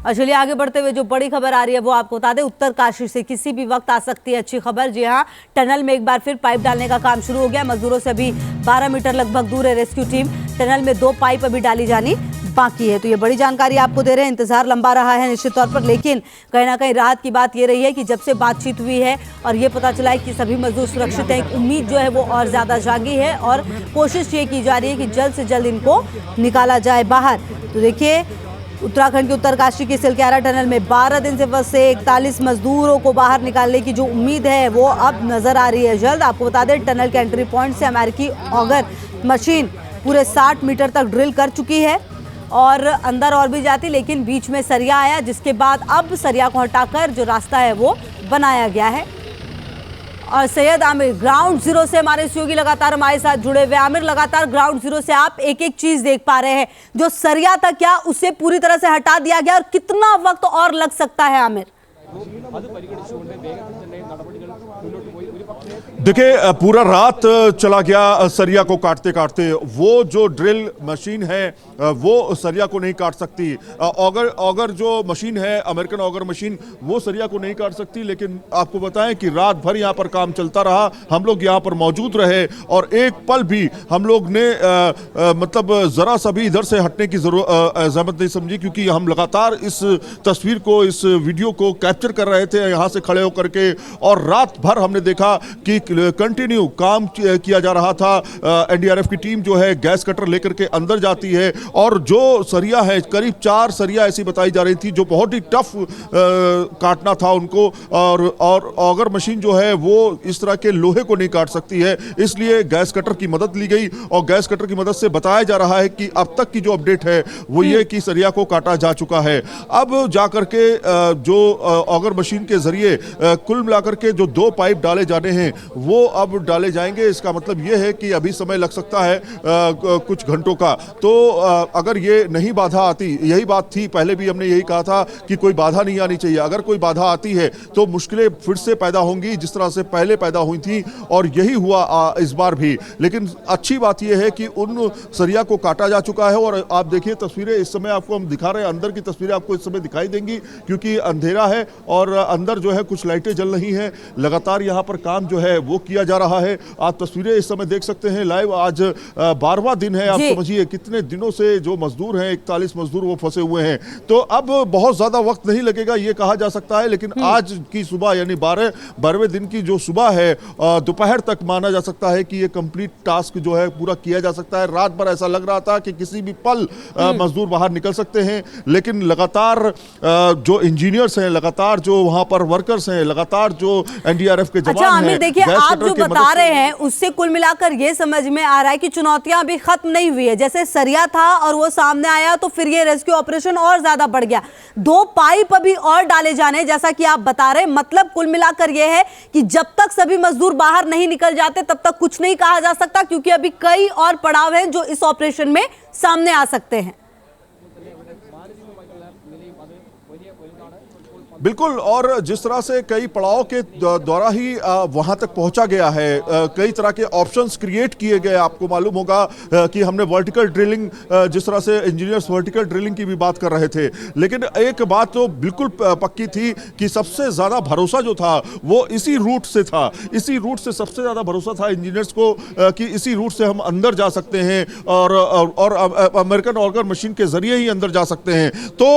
और चलिए आगे बढ़ते हुए जो बड़ी खबर आ रही है वो आपको बता दें, उत्तरकाशी से किसी भी वक्त आ सकती है अच्छी खबर। जी हां, टनल में एक बार फिर पाइप डालने का काम शुरू हो गया। मजदूरों से अभी 12 मीटर लगभग दूर है रेस्क्यू टीम। टनल में 2 पाइप अभी डाली जानी बाकी है। तो ये बड़ी जानकारी आपको दे रहे हैं। इंतजार लंबा रहा है निश्चित तौर पर, लेकिन कहीं ना कहीं राहत की बात ये रही है कि जब से बातचीत हुई है और ये पता चला है कि सभी मजदूर सुरक्षित हैं, उम्मीद जो है वो और ज्यादा जागी है और कोशिश ये की जा रही है कि जल्द से जल्द इनको निकाला जाए बाहर। तो देखिए, उत्तराखंड के उत्तरकाशी के सिलक्यारा टनल में 12 दिन से फंसे 41 मजदूरों को बाहर निकालने की जो उम्मीद है वो अब नजर आ रही है जल्द। आपको बता दें, टनल के एंट्री पॉइंट से अमेरिकी ऑगर मशीन पूरे 60 मीटर तक ड्रिल कर चुकी है और अंदर और भी जाती, लेकिन बीच में सरिया आया, जिसके बाद अब सरिया को हटाकर जो रास्ता है वो बनाया गया है। और सैयद आमिर ग्राउंड जीरो से हमारे सहयोगी लगातार हमारे साथ जुड़े हुए। आमिर, लगातार ग्राउंड जीरो से आप एक एक चीज देख पा रहे हैं, जो सरिया था क्या उसे पूरी तरह से हटा दिया गया और कितना वक्त और लग सकता है? आमिर, देखिए, पूरा रात चला गया सरिया को काटते काटते। वो जो ड्रिल मशीन है वो सरिया को नहीं काट सकती। ऑगर जो मशीन है, अमेरिकन ऑगर मशीन, वो सरिया को नहीं काट सकती। लेकिन आपको बताएं कि रात भर यहाँ पर काम चलता रहा, हम लोग यहाँ पर मौजूद रहे और एक पल भी हम लोग ने मतलब जरा सा भी इधर से हटने की जरूरत नहीं समझी, क्योंकि हम लगातार इस तस्वीर को, इस वीडियो को कैप्चर कर रहे थे यहाँ से खड़े होकर के। और रात भर हमने देखा कि कंटिन्यू काम किया जा रहा था। एनडीआरएफ की टीम जो है गैस कटर लेकर के अंदर जाती है और जो सरिया है, करीब 4 सरिया ऐसी बताई जा रही थी जो बहुत ही टफ काटना था उनको। और ऑगर मशीन जो है वो इस तरह के लोहे को नहीं काट सकती है, इसलिए गैस कटर की मदद ली गई और गैस कटर की मदद से बताया जा रहा है कि अब तक की जो अपडेट है वो ये कि सरिया को काटा जा चुका है। अब जाकर के जो ऑगर मशीन के जरिए कुल मिलाकर के जो 2 पाइप डाले जाने हैं वो अब डाले जाएंगे। इसका मतलब ये है कि अभी समय लग सकता है कुछ घंटों का। तो अगर ये नहीं बाधा आती, यही बात थी, पहले भी हमने यही कहा था कि कोई बाधा नहीं आनी चाहिए। अगर कोई बाधा आती है तो मुश्किलें फिर से पैदा होंगी जिस तरह से पहले पैदा हुई थी, और यही हुआ इस बार भी। लेकिन अच्छी बात यह है कि उन सरिया को काटा जा चुका है। और आप देखिए तस्वीरें इस समय आपको हम दिखा रहे हैं, अंदर की तस्वीरें आपको इस समय दिखाई देंगी क्योंकि अंधेरा है और अंदर जो है कुछ लाइटें जल रही हैं। लगातार यहाँ पर काम जो है वो किया जा रहा है। आप तस्वीरें इस समय देख सकते हैं लाइव। आज 12वां दिन है। आप समझिए कितने दिनों से जो मजदूर हैं, 41 मजदूर, वो फंसे हुए हैं। तो अब बहुत ज्यादा वक्त नहीं लगेगा ये कहा जा सकता है, लेकिन आज की सुबह यानी 12वें दिन की जो सुबह है, दोपहर तक माना जा सकता है कि ये कंप्लीट टास्क जो है पूरा किया जा सकता है। रात भर ऐसा लग रहा था कि किसी भी पल मजदूर बाहर निकल सकते हैं, लेकिन लगातार जो इंजीनियर्स हैं, लगातार जो वहां पर वर्कर्स हैं, लगातार जो एनडीआरएफ के जवान हैं। आमिर, देखिए आप जो बता रहे हैं उससे कुल मिलाकर ये समझ में आ रहा है कि चुनौतियां अभी खत्म नहीं हुई है। जैसे सरिया था और वो सामने आया तो फिर ये रेस्क्यू ऑपरेशन और ज्यादा बढ़ गया। 2 पाइप अभी और डाले जाने, जैसा कि आप बता रहे हैं। मतलब कुल मिलाकर ये है कि जब तक सभी मजदूर बाहर नहीं निकल जाते तब तक कुछ नहीं कहा जा सकता, क्योंकि अभी कई और पड़ाव हैं जो इस ऑपरेशन में सामने आ सकते हैं। बिल्कुल, और जिस तरह से कई पड़ाव के द्वारा ही वहां तक पहुंचा गया है, कई तरह के ऑप्शंस क्रिएट किए गए। आपको मालूम होगा कि हमने वर्टिकल ड्रिलिंग, जिस तरह से इंजीनियर्स वर्टिकल ड्रिलिंग की भी बात कर रहे थे, लेकिन एक बात तो बिल्कुल पक्की थी कि सबसे ज्यादा भरोसा जो था वो इसी रूट से था। इसी रूट से सबसे ज्यादा भरोसा था इंजीनियर्स को कि इसी रूट से हम अंदर जा सकते हैं और अमेरिकन ऑगर मशीन के जरिए ही अंदर जा सकते हैं। तो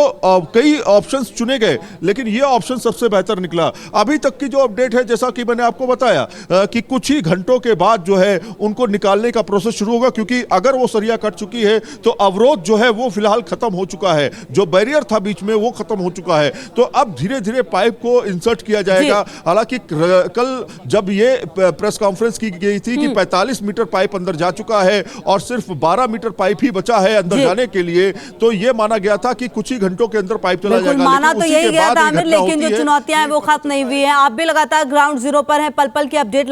कई ऑप्शंस चुने गए, लेकिन ये ऑप्शन सबसे बेहतर निकला। अभी तक की जो अपडेट है, जैसा कि मैंने आपको बताया कि कुछ ही घंटों के बाद जो है उनको निकालने का प्रोसेस शुरू होगा, क्योंकि अगर वो सरिया कट चुकी है तो अवरोध जो है वो फिलहाल खत्म हो चुका है। जो बैरियर था बीच में वो खत्म हो चुका है। तो अब धीरे धीरे पाइप को इंसर्ट किया जाएगा। हालांकि कल जब ये प्रेस कॉन्फ्रेंस की गई थी कि 45 मीटर पाइप अंदर जा चुका है और सिर्फ 12 मीटर पाइप ही बचा है अंदर जाने के लिए, तो ये माना गया था कि कुछ ही घंटों के अंदर पाइप चला जाएगा। माना तो यही गया था, लेकिन जो चुनौतियां हैं वो खत्म नहीं हुई हैं। आप भी लगातार ग्राउंड जीरो पर हैं, पल पल की अपडेट